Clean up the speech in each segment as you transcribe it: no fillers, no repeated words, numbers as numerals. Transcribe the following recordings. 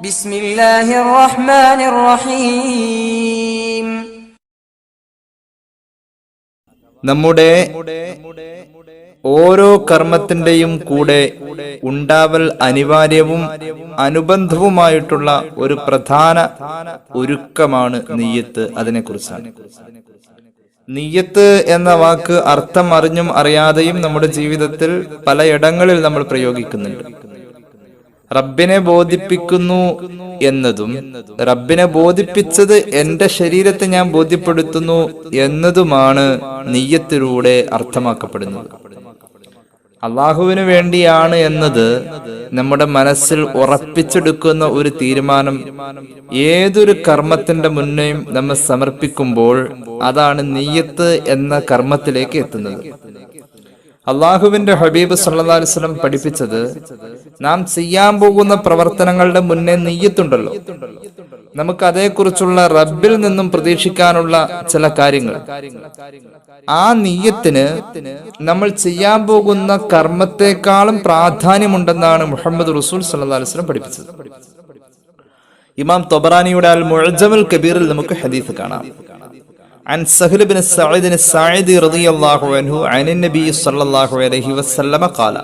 ബിസ്മില്ലാഹിർ റഹ്മാനിർ റഹീം. നമ്മുടെ ഓരോ കർമ്മത്തിന്റെയും കൂടെ ഉണ്ടാവൽ അനിവാര്യവും അനുബന്ധവുമായിട്ടുള്ള ഒരു പ്രധാന ഒരുക്കമാണ് നിയ്യത്ത്. അതിനെക്കുറിച്ചാണ്. നിയ്യത്ത് എന്ന വാക്ക് അർത്ഥം അറിഞ്ഞും അറിയാതെയും നമ്മുടെ ജീവിതത്തിൽ പലയിടങ്ങളിൽ നമ്മൾ പ്രയോഗിക്കുന്നുണ്ട്. റബ്ബിനെ ബോധിപ്പിക്കുന്നു എന്നതും റബ്ബിനെ ബോധിപ്പിച്ചത് എന്റെ ശരീരത്തെ ഞാൻ ബോധ്യപ്പെടുത്തുന്നു എന്നതുമാണ് നിയ്യത്തിലൂടെ അർത്ഥമാക്കപ്പെടുന്നത്. അള്ളാഹുവിന് വേണ്ടിയാണ് എന്നത് നമ്മുടെ മനസ്സിൽ ഉറപ്പിച്ചെടുക്കുന്ന ഒരു തീരുമാനം ഏതൊരു കർമ്മത്തിന്റെ മുന്നേയും നമ്മൾ സമർപ്പിക്കുമ്പോൾ അതാണ് നിയ്യത്ത് എന്ന കർമ്മത്തിലേക്ക് എത്തുന്നത്. അള്ളാഹുവിന്റെ ഹബീബ് സല്ലല്ലാഹു അലൈഹി വസല്ലം പഠിപ്പിച്ചത് നാം ചെയ്യാൻ പോകുന്ന പ്രവർത്തനങ്ങളുടെ മുന്നേ നിയ്യത്തുണ്ടല്ലോ. നമുക്ക് അതേക്കുറിച്ചുള്ള റബ്ബിൽ നിന്നും പ്രതീക്ഷിക്കാനുള്ള ചില കാര്യങ്ങൾ. ആ നിയ്യത്തിന് നമ്മൾ ചെയ്യാൻ പോകുന്ന കർമ്മത്തെക്കാളും പ്രാധാന്യമുണ്ടെന്നാണ് മുഹമ്മദ് റസൂൽ സല്ലല്ലാഹു അലൈഹി വസല്ലം പഠിപ്പിച്ചത്. ഇമാം ത്വബറാനിയുടെ അൽ മുഅ്ജമുൽ കബീറിൽ നമുക്ക് ഹദീസ് കാണാം. عن سهل بن سعيد الساعدي رضي الله عنه عن النبي صلى الله عليه وسلم قال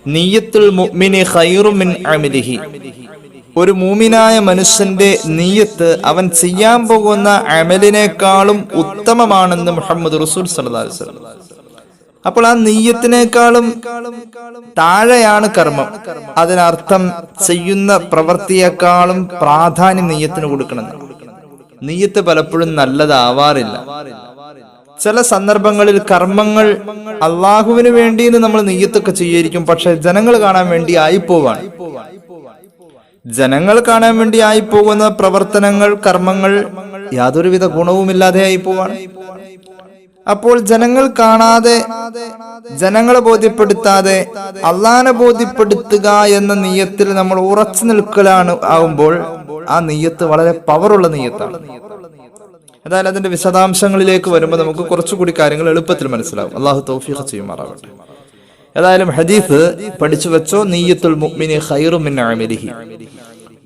نية المؤمن خير من عمله. ഒരു മൂമിനായ മനുഷ്യന്റെ നിയ്യത്ത് അവൻ ചെയ്യാൻ പോകുന്ന അമലിനേക്കാളും ഉത്തമമാണെന്ന് മുഹമ്മദ് റസൂൽ സല്ലല്ലാഹു അലൈഹി വസല്ലം. അപ്പോൾ ആ നിയ്യത്തിനേക്കാളും താഴെയാണ് കർമ്മം. അതിനർത്ഥം ചെയ്യുന്ന പ്രവൃത്തിയേക്കാളും പ്രാധാന്യം നിയ്യത്തിന് കൊടുക്കണം. നിയ്യത്ത് പലപ്പോഴും നല്ലതാവാറില്ല. ചില സന്ദർഭങ്ങളിൽ കർമ്മങ്ങൾ അള്ളാഹുവിന് വേണ്ടി നമ്മൾ നിയ്യത്തൊക്കെ ചെയ്യായിരിക്കും, പക്ഷെ ജനങ്ങൾ കാണാൻ വേണ്ടി ആയിപ്പോവാണ്. ജനങ്ങൾ കാണാൻ വേണ്ടി ആയിപ്പോകുന്ന പ്രവർത്തനങ്ങൾ, കർമ്മങ്ങൾ യാതൊരുവിധ ഗുണവുമില്ലാതെ ആയിപ്പോവാണ്. അപ്പോൾ ജനങ്ങൾ കാണാതെ, ജനങ്ങളെ ബോധ്യപ്പെടുത്താതെ അള്ളാഹനെ ബോധ്യപ്പെടുത്തുക എന്ന നിയ്യത്തിൽ നമ്മൾ ഉറച്ചു നിൽക്കലാണ് ആകുമ്പോൾ ആ നിയ്യത്ത് വളരെ പവറുള്ള നിയ്യത്താണ്. അതായത് അതിന്റെ വിശദാംശങ്ങളിലേക്ക് വരുമ്പോൾ നമുക്ക് കുറച്ചുകൂടി കാര്യങ്ങൾ എളുപ്പത്തിൽ മനസ്സിലാവും. അള്ളാഹു തൗഫീഖ് ചെയ്യുമാറാവട്ടെ. ഏതായാലും ഹദീസ് പഠിച്ചു വെച്ചോ. നിയ്യത്തുൽ മുഅ്മിനി ഖൈറും മിൻ അമലിഹി.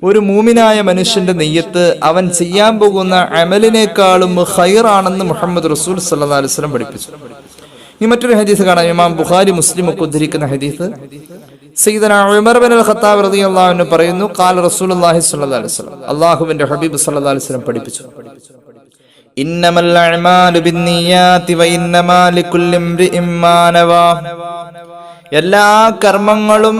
ഒരു മൂമിനായ മനുഷ്യന്റെ നിയ്യത്ത് അവൻ ചെയ്യാൻ പോകുന്ന അമലിനേക്കാളും ഖൈറാണെന്ന് മുഹമ്മദ് റസൂൽ സല്ലല്ലാഹു അലൈഹി വസല്ലം പഠിപ്പിച്ചു. ഈ മറ്റൊരു ഹദീസ് കാണാം. ഇമാം ബുഖാരി മുസ്ലിം ഒക്കെ ഉദ്ധരിക്കുന്ന ഹദീസ്. സയ്യിദനാ ഉമർ ബിൻ ഖത്താബ് റളിയല്ലാഹു അൻഹു പറയുന്നു, ഖാല റസൂലുള്ളാഹി സ്വല്ലല്ലാഹു അലൈഹി വസല്ലം, അല്ലാഹുവിന്റെ ഹബീബ് സ്വല്ലല്ലാഹു അലൈഹി വസല്ലം പഠിപ്പിച്ചു, ഇന്നമൽ അഅ്മാലു ബിന്നിയാതി വ ഇന്നമാ ലികുല്ലി ഇംറിഇൻ മാ നവാ. എല്ലാ കർമ്മങ്ങളും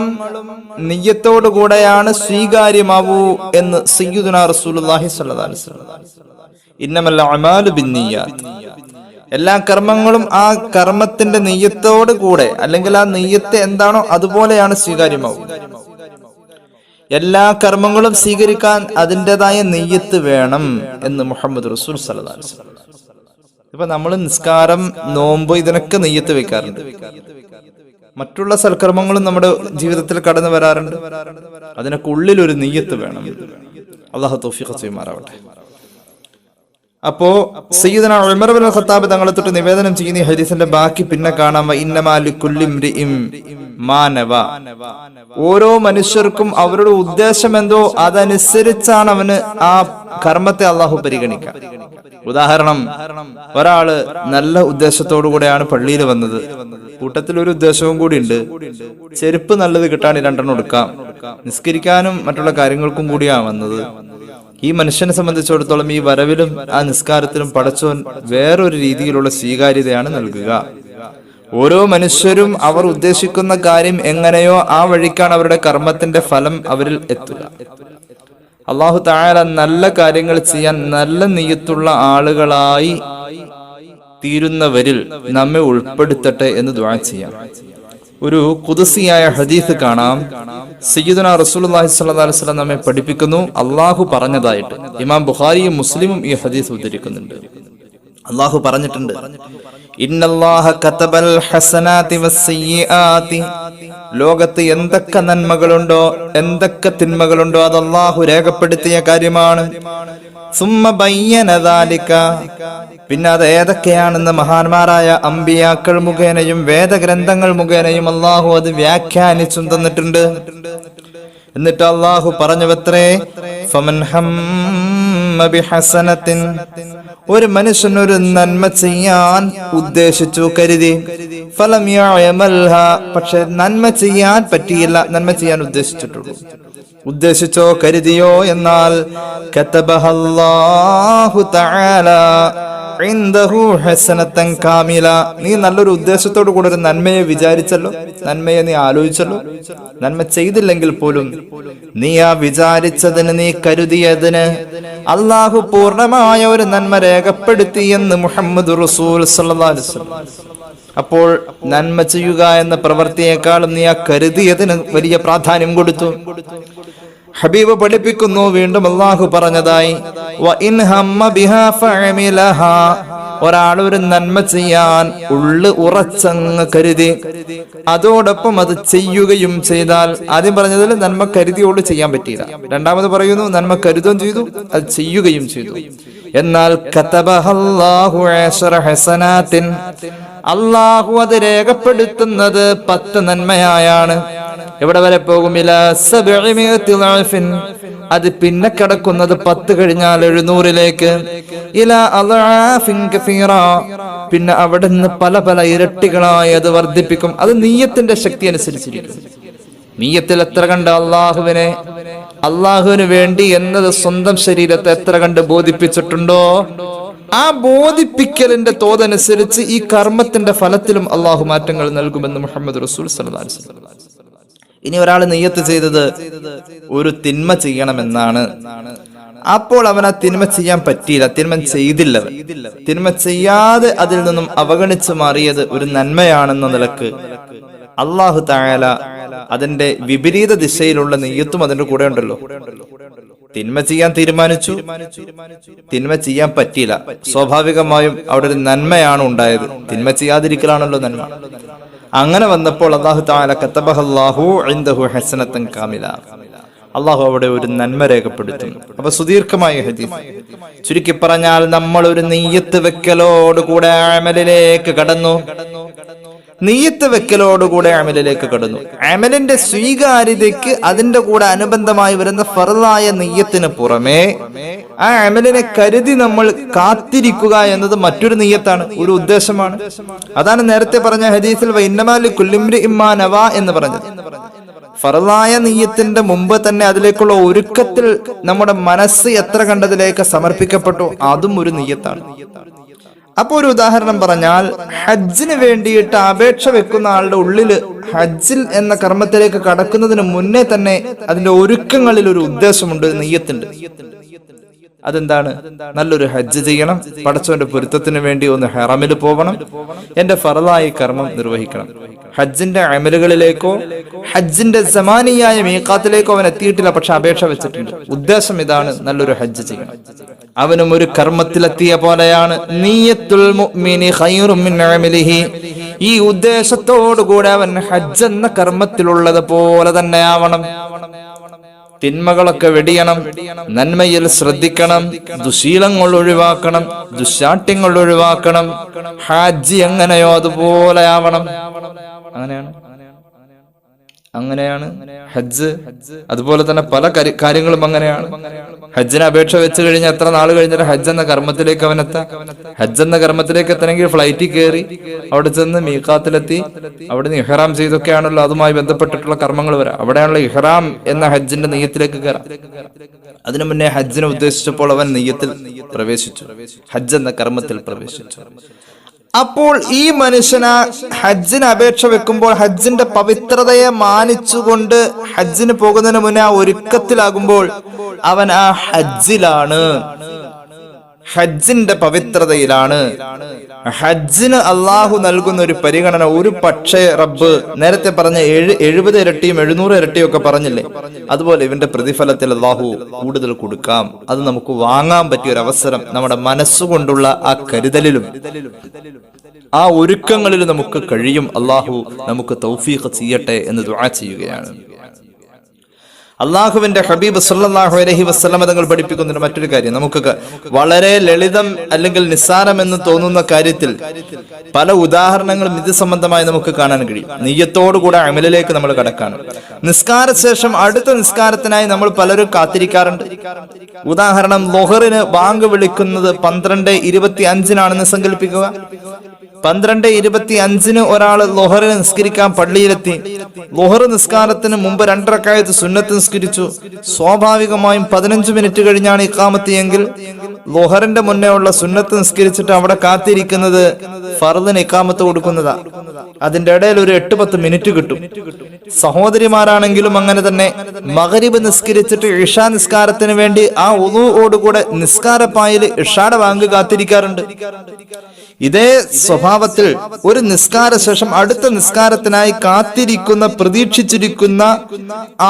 നിയ്യത്തോടു കൂടെയാണ് സ്വീകാര്യമാവൂ എന്ന് സയ്യിദുനാ റസൂലുള്ളാഹി സ്വല്ലല്ലാഹു അലൈഹി വസല്ലം. ഇന്നമൽ അഅ്മാലു ബിന്നിയാത്. എല്ലാ കർമ്മങ്ങളും ആ കർമ്മത്തിന്റെ നിയ്യത്തോട് കൂടെ, അല്ലെങ്കിൽ ആ നിയ്യത്ത് എന്താണോ അതുപോലെയാണ് സ്വീകാര്യമാവും. എല്ലാ കർമ്മങ്ങളും സ്വീകരിക്കാൻ അതിൻ്റെതായ നിയ്യത്ത് വേണം എന്ന് മുഹമ്മദ് റസൂൽ സല്ലല്ലാഹു അലൈഹി വസല്ലം. ഇപ്പൊ നമ്മൾ നിസ്കാരം, നോമ്പ് ഇതിനൊക്കെ നിയ്യത്ത് വെക്കാറുണ്ട്. മറ്റുള്ള സൽക്കർമ്മങ്ങളും നമ്മുടെ ജീവിതത്തിൽ കടന്നു വരാറുണ്ട്. അതിനൊക്കെ ഉള്ളിൽ ഒരു നിയ്യത്ത് വേണം. അല്ലാഹു തൗഫീഖ് ചെയ്യുമാറാവട്ടെ. അപ്പോ സയ്യിദനാ ഉമർ ബിൻ ഖത്താബ് തങ്ങളെ തൊട്ട് നിവേദനം ചെയ്യുന്ന ഈ ഹദീസിന്റെ ബാക്കി പിന്നെ കാണാം. ഇന്നമാ ലികുല്ലി ഇംറിഇൻ മാ നവാ. ഓരോ മനുഷ്യർക്കും അവരുടെ ഉദ്ദേശം എന്തോ അതനുസരിച്ചാണ് അവന് ആ കർമ്മത്തെ അള്ളാഹു പരിഗണിക്കുക. ഉദാഹരണം, ഒരാള് നല്ല ഉദ്ദേശത്തോടു കൂടെയാണ് പള്ളിയിൽ വന്നത്. കൂട്ടത്തിൽ ഒരു ഉദ്ദേശവും കൂടി ഉണ്ട്. ചെരുപ്പ് നല്ലത് കിട്ടാൻ 2 എടുക്കാം. നിസ്കരിക്കാനും മറ്റുള്ള കാര്യങ്ങൾക്കും കൂടിയാണ് വന്നത്. ഈ മനുഷ്യനെ സംബന്ധിച്ചിടത്തോളം ഈ വരവിലും ആ നിസ്കാരത്തിലും പടച്ചോൻ വേറൊരു രീതിയിലുള്ള സ്വീകാര്യതയാണ് നൽകുക. ഓരോ മനുഷ്യരും അവർ ഉദ്ദേശിക്കുന്ന കാര്യം എങ്ങനെയോ ആ വഴിക്കാണ് അവരുടെ കർമ്മത്തിന്റെ ഫലം അവരിൽ എത്തുക. അല്ലാഹു തആല നല്ല കാര്യങ്ങൾ ചെയ്യാൻ നല്ല നിയ്യത്തുള്ള ആളുകളായി തീരുന്നവരിൽ നമ്മെ ഉൾപ്പെടുത്തട്ടെ എന്ന് ദുആ ചെയ്യാം. ഒരു ഖുദ്സിയായ ഹദീസ് കാണാം. സയ്യിദുനാ റസൂലുള്ളാഹി സ്വല്ലല്ലാഹു അലൈഹി വസല്ലം നമ്മെ പഠിപ്പിക്കുന്നു, അല്ലാഹു പറഞ്ഞതായിട്ട്. ഇമാം ബുഖാരിയും മുസ്ലിമും ഈ ഹദീസ് ഉദ്ധരിക്കുന്നുണ്ട്. അല്ലാഹു പറഞ്ഞിട്ടുണ്ട്, ഇന്നല്ലാഹ കതബൽ ഹസനാതി വസ്സയ്യിആതി. ലോകത്ത് എന്തൊക്കെ നന്മകളുണ്ടോ, എന്തൊക്കെ തിന്മകളുണ്ടോ അത് അല്ലാഹു രേഖപ്പെടുത്തിയ കാര്യമാണ്. സുമ്മ ബയ്യന ദാലിക. പിന്നെ അത് ഏതൊക്കെയാണെന്ന് മഹാന്മാരായ അമ്പിയാക്കൾ മുഖേനയും വേദഗ്രന്ഥങ്ങൾ മുഖേനയും അല്ലാഹു അത് വ്യാഖ്യാനിച്ചും തന്നിട്ടുണ്ട്. എന്നിട്ട് അള്ളാഹു പറഞ്ഞുവത്രേ, ഫമൻ ഹമ്മ ബിഹസനത്തിൻ, ഒരു മനുഷ്യൻ ഒരു നന്മ ചെയ്യാൻ ഉദ്ദേശിച്ചു, കരുതി, ഫലം യഅമൽഹ, പക്ഷെ നന്മ ചെയ്യാൻ പറ്റിയില്ല, നന്മ ചെയ്യാൻ ഉദ്ദേശിച്ചോ കരുതിയോ എന്നാൽ കതബഹല്ലാഹു തആല ഇൻദഹു ഹസനത്തൻ കാമില, നീ നല്ലൊരു ഉദ്ദേശത്തോടു കൂടെ ഒരു നന്മയെ വിചാരിച്ചല്ലോ, നന്മയെ നീ ആലോചിച്ചല്ലോ, നന്മ ചെയ്തില്ലെങ്കിൽ പോലും നീ ആ വിചാരിച്ചതിന്, നീ കരുതിയതിന് അള്ളാഹു പൂർണ്ണമായ ഒരു നന്മ രേഖപ്പെടുത്തി എന്ന് മുഹമ്മദ് റസൂൽ സല്ലല്ലാഹു അലൈഹി വസല്ലം. അപ്പോൾ നന്മ ചെയ്യുക എന്ന പ്രവൃത്തിയേക്കാളും നീ ആ കരുതിയതിന് വലിയ പ്രാധാന്യം കൊടുത്തു. ഹബീബ് പഠിപ്പിക്കുന്നു, വീണ്ടും അള്ളാഹു പറഞ്ഞതായി, ഒരാൾ ഒരു നന്മ ചെയ്യാൻ ഉറച്ചങ്ങ് കരുതി, അതോടൊപ്പം അത് ചെയ്യുകയും ചെയ്താൽ, ആദ്യം പറഞ്ഞതിൽ നന്മ കരുതിയോട് ചെയ്യാൻ പറ്റിയില്ല, രണ്ടാമത് പറയുന്നു നന്മ കരുതുകയും ചെയ്തു, അത് ചെയ്യുകയും ചെയ്തു. എന്നാൽ കതബഹല്ലാഹു അശറ ഹസനാത്തിൻ, അള്ളാഹു അത് രേഖപ്പെടുത്തുന്നത് 10 നന്മയായാണ്. എവിടെ വരെ പോകും? അത് പിന്നെ കടക്കുന്നത് 10 കഴിഞ്ഞാൽ 700ലേക്ക്. പിന്നെ അവിടെ നിന്ന് പല പല ഇരട്ടികളായി അത് വർദ്ധിപ്പിക്കും. അത് നീയത്തിന്റെ ശക്തി അനുസരിച്ചിരിക്കും. നീയത്തിൽ എത്ര കണ്ട് അള്ളാഹുവിന് വേണ്ടി എന്നത് സ്വന്തം ശരീരത്തെ എത്ര കണ്ട് ബോധിപ്പിച്ചിട്ടുണ്ടോ, ആ ബോധിപ്പിക്കലിന്റെ തോതനുസരിച്ച് ഈ കർമ്മത്തിന്റെ ഫലത്തിലും അള്ളാഹു മാറ്റങ്ങൾ നൽകുമെന്ന് മുഹമ്മദ് റസൂൽ സല്ലല്ലാഹു അലൈഹി വസല്ലം. ഇനി ഒരാൾ നിയ്യത്ത് ചെയ്തത് ഒരു തിന്മ ചെയ്യണമെന്നാണ്, അപ്പോൾ അവൻ ആ തിന്മ ചെയ്യാൻ പറ്റിയില്ല, തിന്മ ചെയ്തില്ല. തിന്മ ചെയ്യാതെ അതിൽ നിന്നും അവഗണിച്ചു മാറിയത് ഒരു നന്മയാണെന്ന നിലക്ക് അല്ലാഹു തആല അതിന്റെ വിപരീത ദിശയിലുള്ള നിയ്യത്തും അതിന്റെ കൂടെ ഉണ്ടല്ലോ. തിന്മ ചെയ്യാൻ തീരുമാനിച്ചു, തിന്മ ചെയ്യാൻ പറ്റിയില്ല, സ്വാഭാവികമായും അവിടെ ഒരു നന്മയാണ് ഉണ്ടായത്. തിന്മ ചെയ്യാതിരിക്കലാണല്ലോ നന്മ. അങ്ങനെ വന്നപ്പോൾ അല്ലാഹു തആല കതബഹല്ലാഹു ഇൻദഹു ഹസനത്തൻ കാമില, അള്ളാഹു അവിടെ ഒരു നന്മ രേഖപ്പെടുത്തും. അപ്പൊ സുദീർഘമായ ഹദീസ്. ചുരുക്കി പറഞ്ഞാൽ നമ്മൾ ഒരു നിയ്യത്ത് വെക്കലോടുകൂടെ അമലിലേക്ക് കടന്നു. നിയ്യത്ത് വെക്കലോടുകൂടെ അമലിലേക്ക് കടന്നു. അമലിന്റെ സ്വീകാര്യതയ്ക്ക് അതിന്റെ കൂടെ അനുബന്ധമായി വരുന്ന ഫർളായ നിയ്യത്തിന് പുറമെ ആ അമലിനെ കരുതി നമ്മൾ കാത്തിരിക്കുക എന്നത് മറ്റൊരു നിയ്യത്താണ്, ഒരു ഉദ്ദേശമാണ്. അതാണ് നേരത്തെ പറഞ്ഞ ഹദീസിൽ വഇന്നമാ ലികുല്ലി ഇംറിഇൻ മാ നവാ എന്ന് പറഞ്ഞത്. ഫർളായ നിയ്യത്തിന്റെ മുമ്പ് തന്നെ അതിലേക്കുള്ള ഒരുക്കത്തിൽ നമ്മുടെ മനസ്സ് എത്ര കണ്ടതിലേക്ക് സമർപ്പിക്കപ്പെട്ടു, അതും ഒരു നിയ്യത്താണ്. അപ്പൊ ഒരു ഉദാഹരണം പറഞ്ഞാൽ, ഹജ്ജിന് വേണ്ടിയിട്ട് അപേക്ഷ വെക്കുന്ന ആളുടെ ഉള്ളില് ഹജ്ജിൽ എന്ന കർമ്മത്തിലേക്ക് കടക്കുന്നതിന് മുന്നേ തന്നെ അതിന്റെ ഒരുക്കങ്ങളിൽ ഒരു ഉദ്ദേശമുണ്ട്, നിയ്യത്തുണ്ട്. അതെന്താണ്? നല്ലൊരു ഹജ്ജ് ചെയ്യണം, പടച്ചവന്റെ പൊരുത്തത്തിന് വേണ്ടി ഒന്ന് ഹറമിൽ പോകണം, എന്റെ ഫർളായ കർമ്മം നിർവഹിക്കണം. ഹജ്ജിന്റെ അമലുകളിലേക്കോ ഹജ്ജിന്റെ സമാനിയായ മീഖാത്തിലേക്കോ അവൻ എത്തിയിട്ടില്ല, പക്ഷെ അപേക്ഷ വെച്ചിട്ടുണ്ട്. ഉദ്ദേശം ഇതാണ്, നല്ലൊരു ഹജ്ജ് ചെയ്യണം. അവനും ഒരു കർമ്മത്തിലെത്തിയ പോലെയാണ്. നിയ്യത്തുൽ മുഅ്മിനി ഖൈറും മിൻ അമലിഹി. ഈ ഉദ്ദേശത്തോടുകൂടെ അവൻ ഹജ്ജ് എന്ന കർമ്മത്തിലുള്ളത് പോലെ തന്നെ ആവണം. തിന്മകളൊക്കെ വെടിയണം, നന്മയിൽ ശ്രദ്ധിക്കണം, ദുശീലങ്ങൾ ഒഴിവാക്കണം, ദുശാഠ്യങ്ങൾ ഒഴിവാക്കണം. ഹാജി എങ്ങനെയോ അതുപോലെ ആവണം. അങ്ങനെയാണ് ഹജ്ജ്. അതുപോലെ തന്നെ പല കാര്യങ്ങളും അങ്ങനെയാണ്. ഹജ്ജിന് അപേക്ഷ വെച്ച് കഴിഞ്ഞാൽ എത്ര നാൾ കഴിഞ്ഞാൽ ഹജ്ജ് എന്ന കർമ്മത്തിലേക്ക് അവൻ എത്താം. ഹജ്ജ് എന്ന കർമ്മത്തിലേക്ക് എത്തണമെങ്കിൽ ഫ്ലൈറ്റിൽ കയറി അവിടെ ചെന്ന് മീഖാത്തിലെത്തി അവിടെ നിന്ന് ഇഹ്റാം ചെയ്തൊക്കെയാണല്ലോ അതുമായി ബന്ധപ്പെട്ടിട്ടുള്ള കർമ്മങ്ങൾ വരാം. അവിടെയാണല്ലോ ഇഹ്റാം എന്ന ഹജ്ജിന്റെ നെയ്യത്തിലേക്ക് കയറാം. അതിനു മുന്നേ ഹജ്ജിനെ ഉദ്ദേശിച്ചപ്പോൾ അവൻ നെയ്യത്തിൽ പ്രവേശിച്ചു, ഹജ്ജ് എന്ന കർമ്മത്തിൽ പ്രവേശിച്ചു. അപ്പോൾ ഈ മനുഷ്യന് ഹജ്ജിന് അപേക്ഷ വെക്കുമ്പോൾ ഹജ്ജിന്റെ പവിത്രതയെ മാനിച്ചുകൊണ്ട് ഹജ്ജിന് പോകുന്നതിന് മുന്നേ ആ ഒരുക്കത്തിലാകുമ്പോൾ അവൻ ആ ഹജ്ജിലാണ്, ഹജ്ജിന്റെ പവിത്രതയിലാണ്. ഹജ്ജിന് അള്ളാഹു നൽകുന്ന ഒരു പരിഗണന ഒരു പക്ഷേ റബ്ബ് നേരത്തെ പറഞ്ഞ 70 ഇരട്ടിയും 700 ഇരട്ടിയും ഒക്കെ പറഞ്ഞില്ലേ, അതുപോലെ ഇവന്റെ പ്രതിഫലത്തിൽ അള്ളാഹു കൂടുതൽ കൊടുക്കാം. അത് നമുക്ക് വാങ്ങാൻ പറ്റിയ ഒരു അവസരം നമ്മുടെ മനസ്സുകൊണ്ടുള്ള ആ കരുതലിലും ആ ഒരുക്കങ്ങളിലും നമുക്ക് കഴിയും. അള്ളാഹു നമുക്ക് തൗഫീഖ് ചെയ്യട്ടെ എന്ന് ദുആ ചെയ്യുകയാണ്. അള്ളാഹുവിന്റെ ഹബീബ് സല്ലല്ലാഹു അലൈഹി വസല്ലം തങ്ങൾ പഠിപ്പിക്കുന്ന മറ്റൊരു കാര്യം, നമുക്കൊക്കെ വളരെ ലളിതം അല്ലെങ്കിൽ നിസ്സാരം എന്ന് തോന്നുന്ന കാര്യത്തിൽ പല ഉദാഹരണങ്ങളും ഇത് സംബന്ധമായി നമുക്ക് കാണാൻ കഴിയും. നിയ്യത്തോടുകൂടെ അമലിലേക്ക് നമ്മൾ കടക്കാണ്. നിസ്കാര ശേഷം അടുത്ത നിസ്കാരത്തിനായി നമ്മൾ പലരും കാത്തിരിക്കാറുണ്ട്. ഉദാഹരണം, ളുഹറിന് ബാങ്ക് വിളിക്കുന്നത് 12:25 സങ്കല്പിക്കുക. 12:25 ഒരാൾ ളുഹറിന് നിസ്കരിക്കാൻ പള്ളിയിലെത്തി. ളുഹർ നിസ്കാരത്തിന് മുമ്പ് 2 റക്അത്ത് സുന്നത്ത് നിസ്കരിച്ചു. സ്വാഭാവികമായും 15 മിനിറ്റ് കഴിഞ്ഞാണ് ഇഖാമത്ത് എങ്കിൽ ളുഹറിന്റെ മുന്നേ ഉള്ള സുന്നത്ത് നിസ്കരിച്ചിട്ട് അവിടെ കാത്തിരിക്കുന്നത് ഫർദിന് ഇഖാമത്ത് കൊടുക്കുന്നതാ. അതിന്റെ ഇടയിൽ ഒരു 8-10 മിനിറ്റ് കിട്ടും. സഹോദരിമാരാണെങ്കിലും അങ്ങനെ തന്നെ മഗ്രിബ് നിസ്കരിച്ചിട്ട് ഇഷാ നിസ്കാരത്തിന് വേണ്ടി ആ വുളൂഓടുകൂടെ നിസ്കാരപ്പായിൽ ഇഷായുടെ ബാങ്ക് കാത്തിരിക്കാറുണ്ട്. ഇതേ സ്വഭാവത്തിൽ ഒരു നിസ്കാര ശേഷം അടുത്ത നിസ്കാരത്തിനായി കാത്തിരിക്കുന്ന, പ്രതീക്ഷിച്ചിരിക്കുന്ന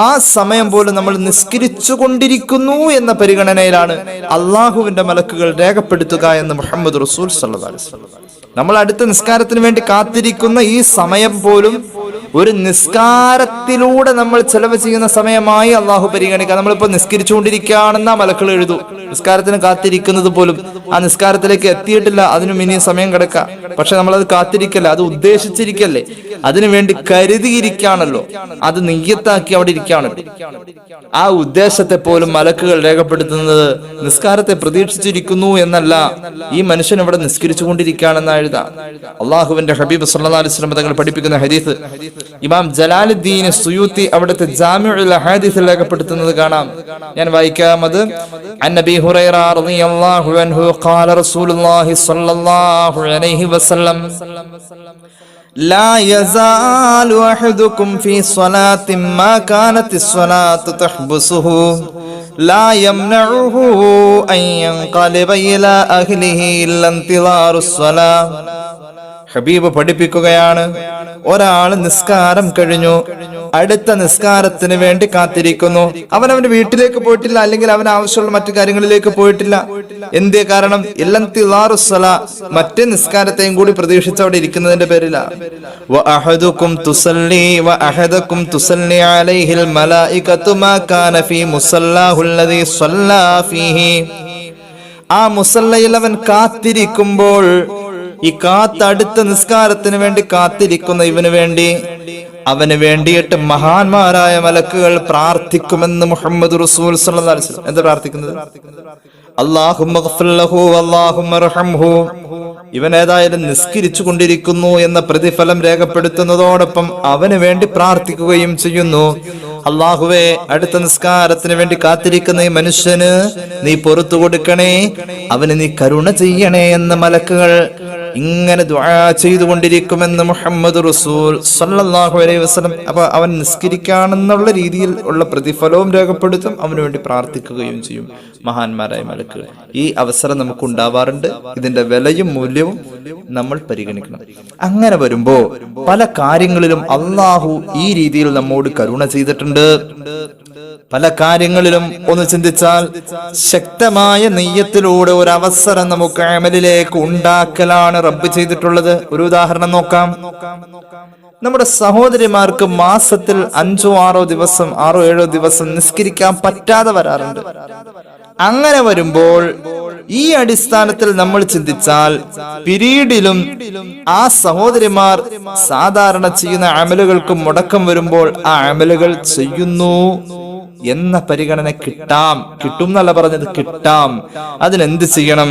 ആ സമയം പോലും നമ്മൾ നിസ്കരിച്ചു കൊണ്ടിരിക്കുന്നു എന്ന പരിഗണനയിലാണ് അള്ളാഹുവിന്റെ മലക്കുകൾ രേഖപ്പെടുത്തുക എന്ന് മുഹമ്മദ് റസൂൽ സല്ലല്ലാഹു അലൈഹി വസല്ലം. നമ്മൾ അടുത്ത നിസ്കാരത്തിന് വേണ്ടി കാത്തിരിക്കുന്ന ഈ സമയം പോലും ഒരു നിസ്കാരത്തിലൂടെ നമ്മൾ ചെലവ് ചെയ്യുന്ന സമയമായി അള്ളാഹു പരിഗണിക്കുക. നമ്മളിപ്പോ നിസ്കരിച്ചുകൊണ്ടിരിക്കുകയാണെന്ന മലക്കൾ എഴുതൂ. നിസ്കാരത്തിന് കാത്തിരിക്കുന്നത് പോലും ആ നിസ്കാരത്തിലേക്ക് എത്തിയിട്ടില്ല, അതിനും ഇനിയും സമയം കിടക്കാം. പക്ഷെ നമ്മളത് കാത്തിരിക്കല്ല, അത് ഉദ്ദേശിച്ചിരിക്കല്ലേ, അതിനു വേണ്ടി കരുതിയിരിക്കുകയാണല്ലോ, അത് നിയ്യത്താക്കി അവിടെ ഇരിക്കുകയാണല്ലോ. ആ ഉദ്ദേശത്തെ പോലും മലക്കുകൾ രേഖപ്പെടുത്തുന്നത് നിസ്കാരത്തെ പ്രതീക്ഷിച്ചിരിക്കുന്നു എന്നല്ല, ഈ മനുഷ്യൻ ഇവിടെ നിസ്കരിച്ചുകൊണ്ടിരിക്കുകയാണെന്ന് എഴുതാം. അള്ളാഹുവിന്റെ ഹബീബ് സല്ലല്ലാഹു അലൈഹി വസല്ലം തങ്ങൾ പഠിപ്പിക്കുന്ന ഹദീസ് ഇമാം ജലാലുദ്ദീൻ സുയൂത്തി അവിടുത്തെ ജാമിഉൽ ഹദീസിൽ രേഖപ്പെടുത്തുന്നത് കാണാം. ഞാൻ വായിക്കാം. അത് അന്നബി ഹുറൈറ റളിയല്ലാഹു അൻഹു ഖാല റസൂലുള്ളാഹി സ്വല്ലല്ലാഹു അലൈഹി വസല്ലം لا يزال أحدكم في صلاة ما كانت الصلاة تحبسه لا يمنعه أن ينقلب إلى أهله إلا انتظار الصلاة. ഹബീബ് പഠിപ്പിക്കുകയാണ്, ഒരാൾ നിസ്കാരം കഴിഞ്ഞു, അടുത്ത നിസ്കാരത്തിന് വേണ്ടി കാത്തിരിക്കുന്നു. അവന്റെ വീട്ടിലേക്ക് പോയിട്ടില്ല, അല്ലെങ്കിൽ അവൻ ആവശ്യമുള്ള മറ്റു കാര്യങ്ങളിലേക്ക് പോയിട്ടില്ല. എന്തേ കാരണം? ഇല്ലന്തിളാറുസ്സലാ, മറ്റേ നിസ്കാരത്തെയും കൂടി പ്രതീക്ഷിച്ച് അവിടെ ഇരിക്കുന്നതിന്റെ പേരില. വഅഹദുകും തുസല്ലി വഅഹദുകും തുസല്ലി അലൈഹിൽ മലായികതു മാ കാന ഫീ മുസല്ലാഹുൽ ലദീ സ്വല്ലാ ഫീഹി. ആ മുസല്ലയിൽ അവൻ കാത്തിരിക്കുമ്പോൾ, ഈ അടുത്ത നിസ്കാരത്തിന് വേണ്ടി കാത്തിരിക്കുന്ന ഇവന് വേണ്ടി, അവന് വേണ്ടിയിട്ട് മഹാന്മാരായ മലക്കുകൾ പ്രാർത്ഥിക്കുമെന്ന് മുഹമ്മദ് റസൂൽ സല്ലല്ലാഹു അലൈഹി വസല്ലം. എന്താ പ്രാർത്ഥിക്കുന്നത്? അല്ലാഹുമ്മ ഗ്ഫിർ ലഹു വല്ലാഹുമ്മ അർഹംഹു. ഇവൻ ഏതായാലും നിസ്കരിച്ചു കൊണ്ടിരിക്കുന്നു എന്ന പ്രതിഫലം രേഖപ്പെടുത്തുന്നതോടൊപ്പം അവന് വേണ്ടി പ്രാർത്ഥിക്കുകയും ചെയ്യുന്നു. അല്ലാഹുവേ, അടുത്ത നിസ്കാരത്തിന് വേണ്ടി കാത്തിരിക്കുന്ന ഈ മനുഷ്യന് നീ പുറത്തു കൊടുക്കണേ, അവന് നീ കരുണ ചെയ്യണേ എന്ന മലക്കുകൾ ഇങ്ങനെ ദുആ ചെയ്തുകൊണ്ടിരിക്കുമെന്ന് മുഹമ്മദ് റസൂൽ സല്ലല്ലാഹു അലൈഹി വസല്ലം. അപ്പൊ അവൻ നിസ്കരിക്കാണെന്നുള്ള രീതിയിൽ ഉള്ള പ്രതിഫലവും രേഖപ്പെടുത്തും, അവന് വേണ്ടി പ്രാർത്ഥിക്കുകയും ചെയ്യും മഹാന്മാരായ മലക്കുകൾ. ഈ അവസരം നമുക്ക് ഉണ്ടാവാറുണ്ട്. ഇതിന്റെ വിലയും മൂല്യവും നമ്മൾ പരിഗണിക്കണം. അങ്ങനെ വരുമ്പോ പല കാര്യങ്ങളിലും അള്ളാഹു ഈ രീതിയിൽ നമ്മോട് കരുണ ചെയ്തിട്ടുണ്ട്. പല കാര്യങ്ങളിലും ഒന്ന് ചിന്തിച്ചാൽ ശക്തമായ നെയ്യത്തിലൂടെ ഒരു അവസരം നമുക്ക് അമലിലേക്ക് ഉണ്ടാക്കലാണ് റബ്ബ് ചെയ്തിട്ടുള്ളത്. ഒരു ഉദാഹരണം നോക്കാം. നമ്മുടെ സഹോദരിമാർക്ക് മാസത്തിൽ 5-6 ദിവസം 6-7 ദിവസം നിസ്കരിക്കാൻ പറ്റാതെ വരാറുണ്ട്. അങ്ങനെ വരുമ്പോൾ ഈ അടിസ്ഥാനത്തിൽ നമ്മൾ ചിന്തിച്ചാൽ പിരീഡിലും ആ സഹോദരിമാർ സാധാരണ ചെയ്യുന്ന അമലുകൾക്ക് മുടക്കം വരുമ്പോൾ ആ അമലുകൾ ചെയ്യുന്നു എന്ന പരിഗണന കിട്ടും എന്നല്ല പറഞ്ഞത്, കിട്ടാം. അതിനെന്ത് ചെയ്യണം?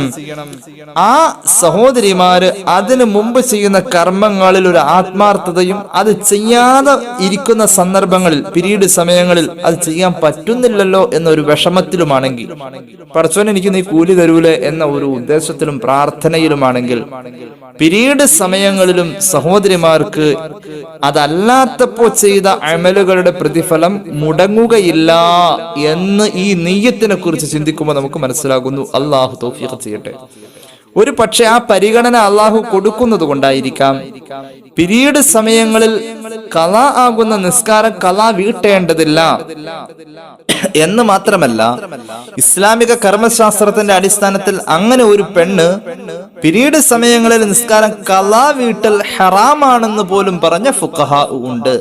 ആ സഹോദരിമാര് അതിനു മുമ്പ് ചെയ്യുന്ന കർമ്മങ്ങളിൽ ഒരു ആത്മാർത്ഥതയും, അത് ചെയ്യാതെ ഇരിക്കുന്ന സന്ദർഭങ്ങളിൽ, പിരീഡ് സമയങ്ങളിൽ അത് ചെയ്യാൻ പറ്റുന്നില്ലല്ലോ എന്നൊരു വിഷമത്തിലുമാണെങ്കിൽ, പടച്ചോൻ എനിക്ക് നീ കൂലി തരൂലെ എന്ന ഒരു ഉദ്ദേശത്തിലും പ്രാർത്ഥനയിലുമാണെങ്കിൽ, പിരീഡ് സമയങ്ങളിലും സഹോദരിമാർക്ക് അതല്ലാത്തപ്പോ ചെയ്ത അമലുകളുടെ പ്രതിഫലം മുടങ്ങുകയില്ല എന്ന് ഈ നിയ്യത്തിനെ കുറിച്ച് ചിന്തിക്കുമ്പോൾ നമുക്ക് മനസ്സിലാകുന്നു. അള്ളാഹു തൗഫീഖ് ചെയ്യട്ടെ. ഒരു പക്ഷെ ആ പരിഗണന അള്ളാഹു കൊടുക്കുന്നത് കൊണ്ടായിരിക്കാം പിരീഡ് സമയങ്ങളിൽ ഖളാ ആകുന്ന നിസ്കാരം ഖളാ വീട്ടേണ്ടതില്ല എന്ന് മാത്രമല്ല, ഇസ്ലാമിക കർമ്മശാസ്ത്രത്തിന്റെ അടിസ്ഥാനത്തിൽ അങ്ങനെ ഒരു പെണ്ണ് പിരീഡ് സമയങ്ങളിൽ നിസ്കാരം ഖളാ വീട്ടൽ ഹറാമാണെന്ന് പോലും പറഞ്ഞ ഫുഖഹാ ഉണ്ട്.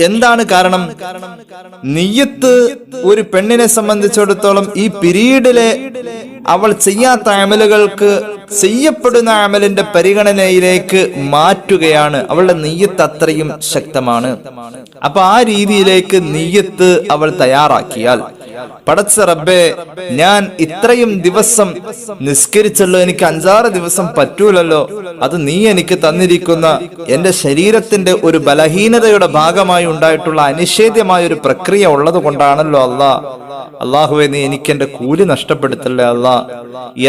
എന്താണ് കാരണം? നിയ്യത്ത് ഒരു പെണ്ണിനെ സംബന്ധിച്ചിടത്തോളം ഈ പിരീഡിലെ അവൾ ചെയ്യാത്ത അമലുകൾക്ക് ചെയ്യപ്പെടുന്ന അമലിന്റെ പരിഗണനയിലേക്ക് മാറ്റുകയാണ്. അവളുടെ നിയ്യത്ത് അത്രയും ശക്തമാണ്. അപ്പൊ ആ രീതിയിലേക്ക് നിയ്യത്ത് അവൾ തയ്യാറാക്കിയാൽ, പടച്ച റബ്ബേ, ഞാൻ ഇത്രയും ദിവസം നിസ്കരിച്ചല്ലോ, എനിക്ക് 5-6 ദിവസം പറ്റൂലല്ലോ, അത് നീ എനിക്ക് തന്നിരിക്കുന്ന എന്റെ ശരീരത്തിന്റെ ഒരു ബലഹീനതയുടെ ഭാഗമായി ഉണ്ടായിട്ടുള്ള അനിഷേധ്യമായ ഒരു പ്രക്രിയ ഉള്ളത് കൊണ്ടാണല്ലോ അള്ളാഹുവെ, നീ എനിക്ക് എന്റെ കൂലി നഷ്ടപ്പെടുത്തല്ലേ അല്ലാ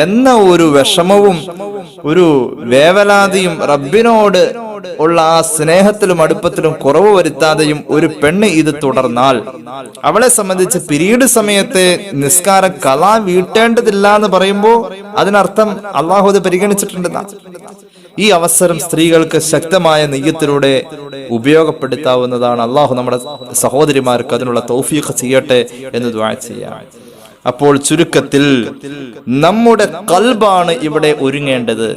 എന്ന ഒരു വിഷമവും ഒരു വേവലാതിയും റബ്ബിനോട് ഉള്ള ആ സ്നേഹത്തിലും അടുപ്പത്തിലും കുറവ് വരുത്താതെയും ഒരു പെണ്ണ് ഇത് തുടർന്നാൽ അവളെ സംബന്ധിച്ച് പിരീഡ് സമയത്തെ നിസ്കാരം ഖളാ വീട്ടേണ്ടതില്ല എന്ന് പറയുമ്പോൾ അതിനർത്ഥം അള്ളാഹു അത് പരിഗണിച്ചിട്ടുണ്ടെന്നാ. ഈ അവസരം സ്ത്രീകൾക്ക് ശക്തമായ നിയ്യത്തിലൂടെ ഉപയോഗപ്പെടുത്താവുന്നതാണ്. അള്ളാഹു നമ്മുടെ സഹോദരിമാർക്ക് അതിനുള്ള തൗഫീഖ് ചെയ്യട്ടെ എന്ന് ദുആ ചെയ്യാം. അപ്പോൾ ചുരുക്കത്തിൽ നമ്മുടെ ഖൽബാണ് ഇവിടെ ഒരുങ്ങേണ്ടത്.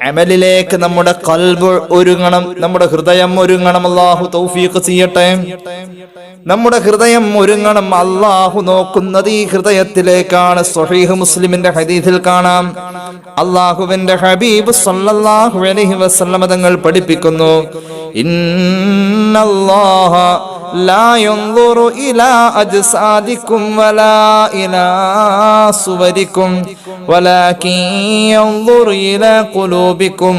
അമലിലേക്ക് നമ്മുടെ ഖൽബ് ഒരുങ്ങണം, നമ്മുടെ ഹൃദയം ഒരുങ്ങണം. അല്ലാഹു തൗഫീഖ് ചെയ്യട്ടെ. നമ്മുടെ ഹൃദയം ഒരുങ്ങണം. അല്ലാഹു നോക്കുന്നത് ഈ ഹൃദയത്തിലേക്കാണ്. സ്വഹീഹ് മുസ്ലിമിന്റെ ഹദീസിൽ കാണാം, അല്ലാഹുവിന്റെ ഹബീബ് സല്ലല്ലാഹു അലൈഹി വസല്ലം തങ്ങൾ പഠിപ്പിക്കുന്നു, ഇന്നല്ലാഹ لا ينظر إلى أجسادكم ولا إلى صوركم ولكن ينظر إلى قلوبكم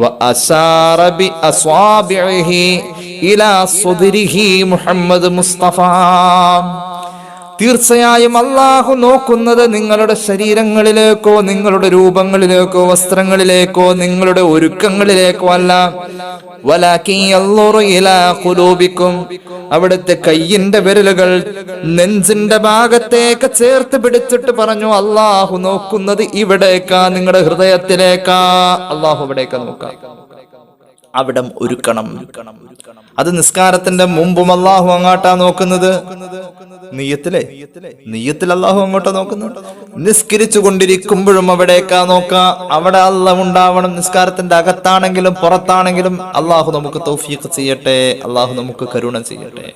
وأشار بأصابعه إلى صدره محمد മുസ്തഫ. തീർച്ചയായും അള്ളാഹു നോക്കുന്നത് നിങ്ങളുടെ ശരീരങ്ങളിലേക്കോ നിങ്ങളുടെ രൂപങ്ങളിലേക്കോ വസ്ത്രങ്ങളിലേക്കോ നിങ്ങളുടെ ഒരുക്കങ്ങളിലേക്കോ അല്ല, വലാകിൻ യൻദുറു ഇലാ ഖുലൂബിക്കും, അവിടുത്തെ കയ്യിന്റെ വിരലുകൾ നെഞ്ചിന്റെ ഭാഗത്തേക്ക് ചേർത്ത് പിടിച്ചിട്ട് പറഞ്ഞു, അള്ളാഹു നോക്കുന്നത് ഇവിടേക്കാ, നിങ്ങളുടെ ഹൃദയത്തിലേക്കാ. അള്ളാഹു ഇവിടേക്കാ നോക്കാം. അവിടം ഒരുക്കണം. അത് നിസ്കാരത്തിന്റെ മുമ്പും അള്ളാഹു അങ്ങോട്ടാ നോക്കുന്നത്. നിയ്യത്തിൽ അള്ളാഹു അങ്ങോട്ടാ നോക്കുന്നത്. നിസ്കരിച്ചു കൊണ്ടിരിക്കുമ്പോഴും അവിടേക്കാ നോക്ക. അവിടെ അള്ളാഹ് ഉണ്ടാവണം. നിസ്കാരത്തിന്റെ അകത്താണെങ്കിലും പുറത്താണെങ്കിലും അള്ളാഹു നമുക്ക് തൗഫീഖ് ചെയ്യട്ടെ. അള്ളാഹു നമുക്ക് കരുണ ചെയ്യട്ടെ.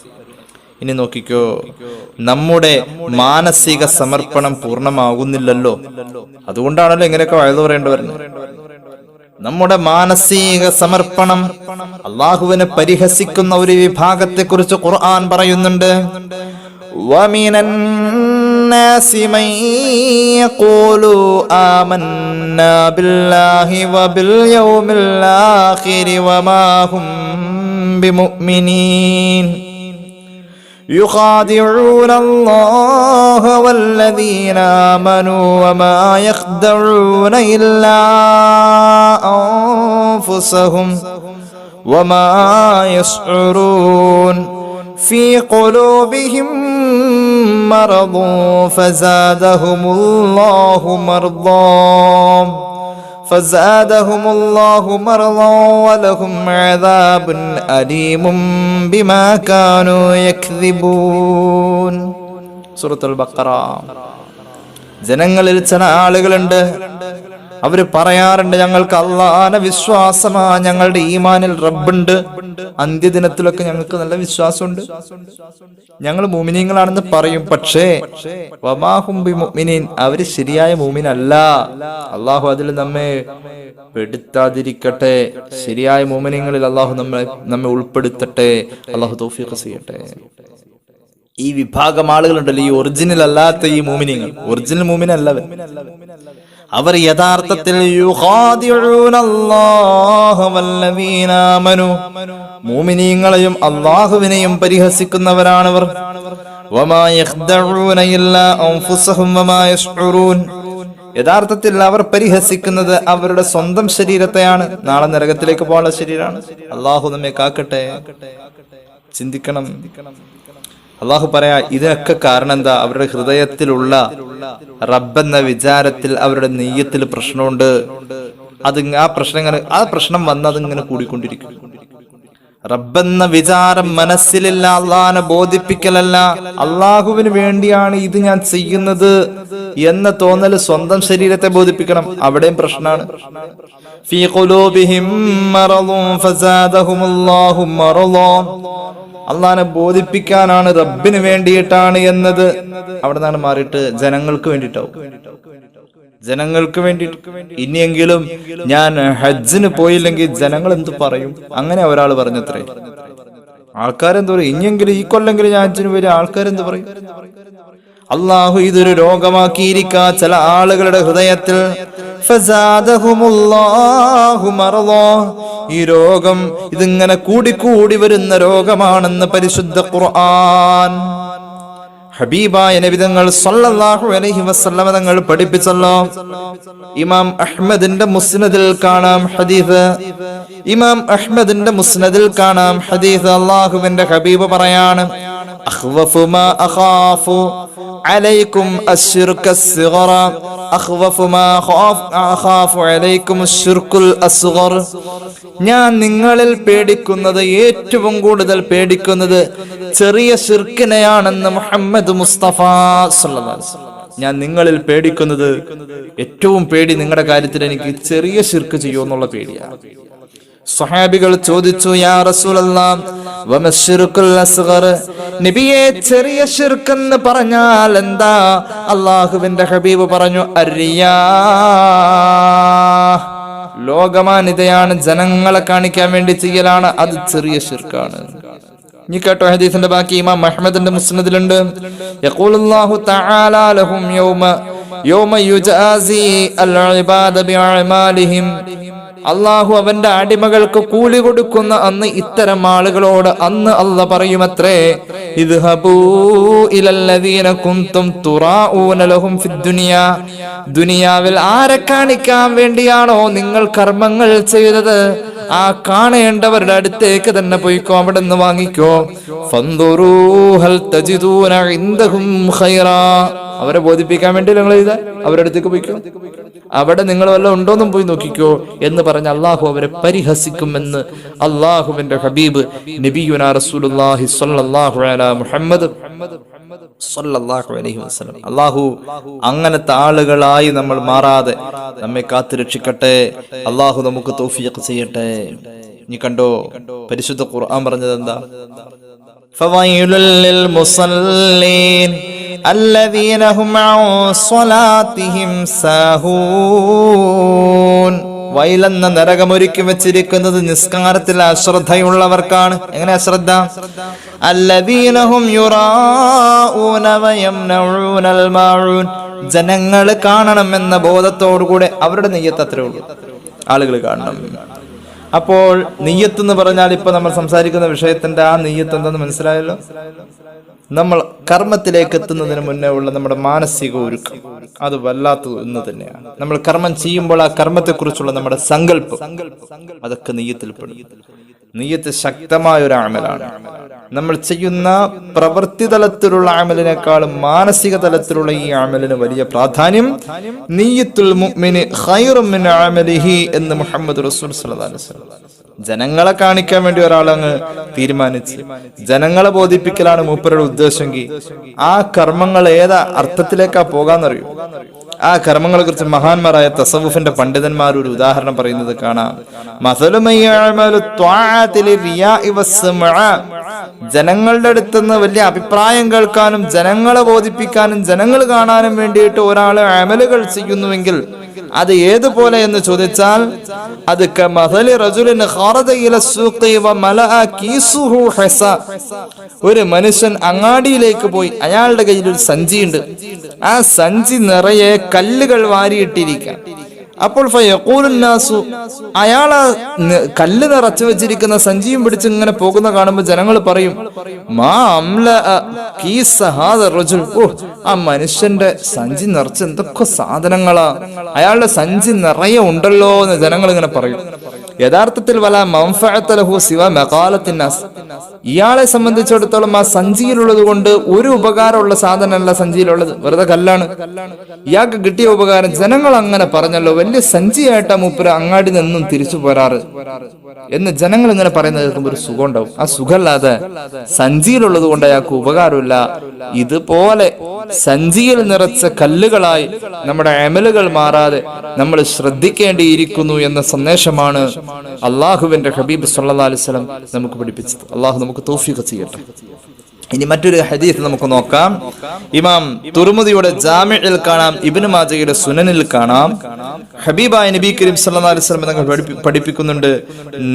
ഇനി നോക്കിക്കോ, നമ്മുടെ മാനസിക സമർപ്പണം പൂർണ്ണമാകുന്നില്ലല്ലോ. അതുകൊണ്ടാണല്ലോ ഇങ്ങനെയൊക്കെ വഴുതു പറയേണ്ടി വരുന്നത്. നമ്മുടെ മാനസിക സമർപ്പണം, അള്ളാഹുവിനെ പരിഹസിക്കുന്ന ഒരു വിഭാഗത്തെ കുറിച്ച് ഖുർആൻ പറയുന്നുണ്ട്, വമിനൻ നാസി മൻ യഖൂലു ആമന്നാ ബില്ലാഹി വബിൽ യൗമിൽ ആഖിരി വമാ ഹും ബിമുഅ്മിനീൻ يخادعون الله والذين آمنوا وما يخدعون إلا أنفسهم وما يشعرون في قلوبهم مرض فزادهم الله مرضا ولهم عذاب أليم بما كانوا يكذبون. സൂറത്തുൽ ബഖറ. ജനങ്ങളിൽ ചില ആളുകളുണ്ട്, അവര് പറയാറുണ്ട്, ഞങ്ങൾക്ക് അള്ളാഹനെ വിശ്വാസമാ, ഞങ്ങളുടെ ഈമാനിൽ റബ്ബുണ്ട്, അന്ത്യദിനത്തിലൊക്കെ ഞങ്ങൾക്ക് നല്ല വിശ്വാസമുണ്ട്, ഞങ്ങൾ മുഅ്മിനീങ്ങളാണെന്ന് പറയും. പക്ഷേ വമാഹും ബിമുഅ്മിനീൻ, അവര് ശരിയായ മുഅ്മിനല്ല. അള്ളാഹു അതിൽ നമ്മെ പെടുത്താതിരിക്കട്ടെ. ശരിയായ മുഅ്മിനീങ്ങളിൽ അള്ളാഹു നമ്മെ ഉൾപ്പെടുത്തട്ടെ. അള്ളാഹു തൗഫീഖ് ചെയ്യട്ടെ. ഈ വിഭാഗം ആളുകളുണ്ടല്ലോ, ഈ ഒറിജിനൽ അല്ലാത്ത ഈ മുഅ്മിനീങ്ങൾ, ഒറിജിനൽ മുഅ്മിനല്ലവൻ, അവർ യഥാർത്ഥത്തിൽ മുഅ്മിനീങ്ങളെയും അല്ലാഹുവിനെയും പരിഹസിക്കുന്നവരാണവർ. യഥാർത്ഥത്തിൽ അവർ പരിഹസിക്കുന്നത് അവരുടെ സ്വന്തം ശരീരത്തെയാണ്. നാളെ നരകത്തിലേക്ക് പോകാനുള്ള ശരീരമാണ്. അള്ളാഹു നമ്മെ കാക്കട്ടെ. ചിന്തിക്കണം. അള്ളാഹു പറയാ, ഇതിനൊക്കെ കാരണം എന്താ? അവരുടെ ഹൃദയത്തിലുള്ള റബ്ബെന്ന വിചാരത്തിൽ, അവരുടെ നെയ്യത്തിൽ പ്രശ്നമുണ്ട്. ആ പ്രശ്നം വന്നതിങ്ങനെ കൂടിക്കൊണ്ടിരിക്കും. റബ്ബെന്ന വിചാരം മനസ്സിലില്ല. അള്ളാഹിനെ ബോധിപ്പിക്കലല്ല, അള്ളാഹുവിന് വേണ്ടിയാണ് ഇത് ഞാൻ ചെയ്യുന്നത് എന്ന തോന്നൽ സ്വന്തം ശരീരത്തെ ബോധിപ്പിക്കണം. അവിടെയും പ്രശ്നമാണ്. ഫീ ഖുലൂബിഹിം മറദുൻ ഫസാദഹുമുല്ലാഹു മറദാ, അള്ളാഹിനെ ബോധിപ്പിക്കാനാണ്, റബ്ബിന് വേണ്ടിയിട്ടാണ് എന്നത് അവിടെ നിന്നാണ് മാറിയിട്ട് ജനങ്ങൾക്ക് വേണ്ടിയിട്ടാവും. ജനങ്ങൾക്ക് വേണ്ടിയിട്ട്. ഇനിയെങ്കിലും ഞാൻ ഹജ്ജിന് പോയില്ലെങ്കിൽ ജനങ്ങൾ എന്ത് പറയും? അങ്ങനെ ഒരാൾ പറഞ്ഞത്രേ. ആൾക്കാരെന്ത് പറയും? ഇനിയെങ്കിലും ഈ കൊല്ലെങ്കിലും ഞാൻ ഹജ്ജിന് പോയി, ആൾക്കാരെന്ത് പറയും? അള്ളാഹു ഇതൊരു രോഗമാക്കിയിരിക്കാ ചില ആളുകളുടെ ഹൃദയത്തിൽ. ഈ രോഗം ഇതിങ്ങനെ കൂടിക്കൂടി വരുന്ന രോഗമാണെന്ന് പരിശുദ്ധ ഖുർആൻ. ഹബീബായ നബിതങ്ങൾ സല്ലല്ലാഹു അലൈഹി വസല്ലമ തങ്ങൾ പഠിപ്പിച്ചല്ലോ. ഇമാം അഹ്മദിന്റെ മുസ്നദിൽ കാണാം ഹദീസ്. ഇമാം അഹ്മദിന്റെ മുസ്നദിൽ കാണാം ഹദീസ്. അല്ലാഹുവിന്റെ ഹബീബ് പറയാണ്, അഖ്വഫു മാ അഖാഫു അലൈക്കും അശ്ശിർക അസ്ഗറ അഖ്വഫു മാ അഖാഫു അലൈക്കും അശ്ശിർകുൽ അസ്ഗർ. ഞാൻ നിങ്ങളിൽ പേടിക്കുന്നത്, ഏറ്റവും കൂടുതൽ പേടിക്കുന്നത് ചെറിയ ശിർക്കിനെയാണെന്ന് മുഹമ്മദ് മുസ്തഫ സല്ലല്ലാഹു അലൈഹി വസല്ലം. ഞാൻ നിങ്ങളിൽ പേടിക്കുന്നത്, ഏറ്റവും പേടി നിങ്ങളുടെ കാര്യത്തിൽ എനിക്ക് ചെറിയ ശിർക്ക് ചെയ്യുമെന്നുള്ള പേടിയാണ്. സ്വഹാബികൾ ചോദിച്ചു, യാ റസൂലല്ലാഹ് വമശ്ശിർകുൽ അസ്ഗർ, നബിയെ ചെറിയ ശിർക്ക് എന്ന് പറഞ്ഞാൽ എന്താ? അല്ലാഹുവിന്റെ ഹബീബ് പറഞ്ഞു, അർരിയാ, ലോകമാന്യതയാണ്, ജനങ്ങളെ കാണിക്കാൻ വേണ്ടി ചെയ്യലാണ്, അത് ചെറിയ ശിർക്കാണ്. നീ കേട്ടോ ഹദീസിന്റെ ബാക്കി. ഇമാം അഹ്മദിന്റെ മുസ്നദിലുണ്ട്, യഖൂലുല്ലാഹു തആല ലഹും യൗമ യുജാസി അൽ ഇബാദ ബിഅഅമാലിഹിം. അള്ളാഹു അവന്റെ അടിമകൾക്ക് കൂലി കൊടുക്കുന്ന അന്ന് ഇത്തരം ആളുകളോട് അന്ന് അല്ലാഹ് പറയുമത്രേ, ഇദ്ഹബൂ ഇലല്ലദീന കുൻതും തുറാഊന ലഹും ഫിദ്ദുനിയാ. ദുനിയാവിൽ ആരെ കാണിക്കാൻ വേണ്ടിയാണോ നിങ്ങൾ കർമ്മങ്ങൾ ചെയ്തത്, ആ കാണേണ്ടവരുടെ അടുത്തേക്ക് തന്നെ പോയിക്കോ, അവിടെ നിന്ന് വാങ്ങിക്കോ. ഫൻദുറൂ ഹൽ തജിദൂന ഇൻദഹും ഖൈറാ. അവരെ ബോധിപ്പിക്കാൻ വേണ്ടി നിങ്ങൾ ചെയ്ത അവരുടെ അടുത്തേക്ക് പോയിക്കോ, അവിടെ നിങ്ങൾ വല്ലതും ഉണ്ടോന്നും പോയി നോക്കിക്കോ എന്ന് പറഞ്ഞ് അള്ളാഹു അവരെ പരിഹസിക്കുമെന്ന് അള്ളാഹുവിന്റെ ഹബീബ് നബിയുനാ റസൂലുള്ളാഹി സ്വല്ലല്ലാഹു അലാ മുഹമ്മദ് സ്വല്ലല്ലാഹു അലൈഹി വസല്ലം. അള്ളാഹു അങ്ങനത്തെ ആളുകളായി നമ്മൾ മാറാതെ നമ്മെ കാത്തുരക്ഷിക്കട്ടെ. അള്ളാഹു നമുക്ക് തൗഫീഖ് ചെയ്യട്ടെ. നീ കണ്ടോ പരിശുദ്ധ ഖുർആൻ പറഞ്ഞത് എന്താ? ഫവൈലുൽ ലിൽ മുസല്ലീൻ الذين هم عن صلاتهم ساهون. വൈലെന്ന നരകമൊരുക്കി വെച്ചിരിക്കുന്നത് നിസ്കാരത്തിൽ അശ്രദ്ധയുള്ളവർക്കാണ്. എങ്ങനെ അശ്രദ്ധ? الذين هم يراءون ويمنعون الماعون. ജനങ്ങൾ കാണണമെന്ന ബോധത്തോടുകൂടെ അവരുടെ നിയ്യത്ത് അത്രേ ഉള്ളൂ, ആളുകൾ കാണണം. അപ്പോൾ നിയ്യത്ത് എന്ന് പറഞ്ഞാൽ ഇപ്പൊ നമ്മൾ സംസാരിക്കുന്ന വിഷയത്തിന്റെ ആ നിയ്യത്ത് എന്താന്ന് മനസ്സിലായല്ലോ. നമ്മൾ കർമ്മത്തിലേക്ക് എത്തുന്നതിന് മുന്നേ ഉള്ള നമ്മുടെ മാനസിക ഒരുക്കം അത് വല്ലാത്ത ഒന്ന് തന്നെയാണ്. നമ്മൾ കർമ്മം ചെയ്യുമ്പോൾ ആ കർമ്മത്തെക്കുറിച്ചുള്ള നമ്മുടെ സങ്കല്പം അതൊക്കെ നിയ്യത്തിൽപ്പെടും. നിയ്യത്ത് ശക്തമായ ഒരു അമലാണ്. നമ്മൾ ചെയ്യുന്ന പ്രവൃത്തി തലത്തിലുള്ള അമലിനേക്കാളും മാനസിക തലത്തിലുള്ള ഈ അമലിന് വലിയ പ്രാധാന്യം. നിയ്യത്തുൽ മുഅ്മിനി ഖൈറും മിൻ അമലിഹി എന്ന് മുഹമ്മദ് റസൂൽ സ്വല്ലല്ലാഹു അലൈഹി വസല്ലം. ജനങ്ങളെ കാണിക്കാൻ വേണ്ടി ഒരാളങ്ങ് തീരുമാനിച്ച് ജനങ്ങളെ ബോധിപ്പിക്കലാണ് മൂപ്പരുടെ ഉദ്ദേശമെങ്കിൽ ആ കർമ്മങ്ങൾ ഏതാ അർത്ഥത്തിലേക്കാ പോകാന്നറിയൂ. ആ കർമ്മങ്ങളെ കുറിച്ച് മഹാന്മാരായ തസവുഫിന്റെ പണ്ഡിതന്മാർ ഒരു ഉദാഹരണം പറയുന്നത് കാണാം. ജനങ്ങളുടെ അടുത്തുനിന്ന് വലിയ അഭിപ്രായം കേൾക്കാനും ജനങ്ങളെ ബോധിപ്പിക്കാനും ജനങ്ങൾ കാണാനും വേണ്ടിയിട്ട് ഒരാള് അമലുകൾ ചെയ്യുന്നുവെങ്കിൽ അത് ഏതുപോലെ എന്ന് ചോദിച്ചാൽ അത് ഒരു മനുഷ്യൻ അങ്ങാടിയിലേക്ക് പോയി, അയാളുടെ കയ്യിൽ ഒരു സഞ്ചിയുണ്ട്, ആ സഞ്ചി നിറയെ കല്ലുകൾ വാരിയിട്ടിരിക്കാം. അപ്പോൾ അയാള് കല്ല് നിറച്ചു വെച്ചിരിക്കുന്ന സഞ്ചിയും പിടിച്ച് ഇങ്ങനെ പോകുന്ന കാണുമ്പോൾ ജനങ്ങൾ പറയും, ആ മനുഷ്യന്റെ സഞ്ചി നിറച്ച് എന്തൊക്കെ സാധനങ്ങളാ, അയാളുടെ സഞ്ചി നിറയെ ഉണ്ടല്ലോ എന്ന് ജനങ്ങൾ ഇങ്ങനെ പറയും. യഥാർത്ഥത്തിൽ വല മൻഫഅത ലഹു സിവ മഖാലത്തിന്നാസ്. ഇയാളെ സംബന്ധിച്ചിടത്തോളം ആ സഞ്ചിയിലുള്ളത് കൊണ്ട് ഒരു ഉപകാരമുള്ള സാധനമല്ല സഞ്ചിയിലുള്ളത്, വെറുതെ കല്ലാണ്. ഇയാൾക്ക് കിട്ടിയ ഉപകാരം ജനങ്ങൾ അങ്ങനെ പറഞ്ഞല്ലോ, വലിയ സഞ്ചിയായിട്ടാ മൂപ്പര് അങ്ങാടി നിന്നും തിരിച്ചു പോരാറ് എന്ന് ജനങ്ങൾ ഇങ്ങനെ പറയുന്നത് കേൾക്കുമ്പോൾ ഒരു സുഖം ഉണ്ടാവും. ആ സുഖമല്ലാതെ സഞ്ചിയിലുള്ളത് കൊണ്ട് അയാൾക്ക് ഉപകാരമില്ല ഇതുപോലെ സഞ്ചിയിൽ നിറച്ച കല്ലുകളായി നമ്മുടെ അമലുകൾ മാറാതെ നമ്മൾ ശ്രദ്ധിക്കേണ്ടിയിരിക്കുന്നു എന്ന സന്ദേശമാണ് അള്ളാഹുവിന്റെ ഹബീബ് സല്ലല്ലാഹു അലൈഹി വസല്ലം നമുക്ക് പഠിപ്പിച്ചത്. അള്ളാഹു നമുക്ക് തൗഫീഖ് ചെയ്യട്ടെ. ഇനി മറ്റൊരു ഹദീസ് നമുക്ക് നോക്കാം. ഇമാം തുർമുദിയുടെ ജാമിഇൽ കാണാം, ഇബ്നു മാജയുടെ സുനനിൽ കാണാം. ഹബീബായ നബി കരീം സല്ലല്ലാഹു അലൈഹി വസല്ലം തങ്ങൾ പഠിപ്പിക്കുന്നുണ്ട്,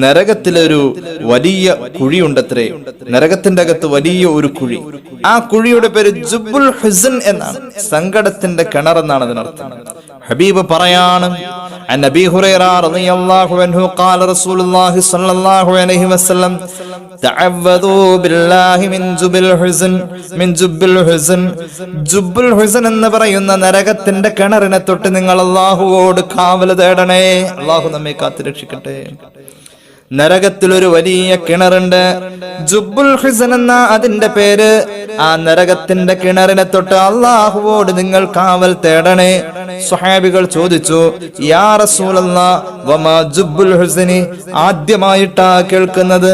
നരകത്തിലൊരു വലിയ കുഴിയുണ്ടത്രേ. നരകത്തിന്റെ അകത്ത് വലിയ ഒരു കുഴി. ആ കുഴിയുടെ പേര് ജുബ്ബുൽ ഹുസൻ എന്നാണ്, സങ്കടത്തിന്റെ കിണർ എന്നാണ് അതിനർത്ഥം. ഹബീബ് പറയാണ്, عن أبي هريرة رضي الله عنه قال رسول الله صلى الله عليه وسلم تعوذوا بالله من جب الحزن من جب الحزن. ജുബ്ബുൽ ഹുസൻ എന്ന് പറയുന്ന നരകത്തിന്റെ കിണറിനെ തൊട്ട് നിങ്ങൾ അല്ലാഹുവോട് കാവൽ തേടണേ. അല്ലാഹു നമ്മെ കാത്തുരക്ഷിക്കട്ടെ. നരകത്തിലൊരു വലിയ കിണറുണ്ട്, ജുബ്ബുൽ ഹുസൻ എന്ന അതിന്റെ പേര്. ആ നരകത്തിന്റെ കിണറിനെ തൊട്ട് അല്ലാഹുവോട് നിങ്ങൾ കാവൽ തേടണേ. സ്വഹാബികൾ ചോദിച്ചു, യാ റസൂലല്ലാഹ് വമാ ജുബ്ബുൽ ഹുസനി? ആദ്യമായിട്ടാ കേൾക്കുന്നത്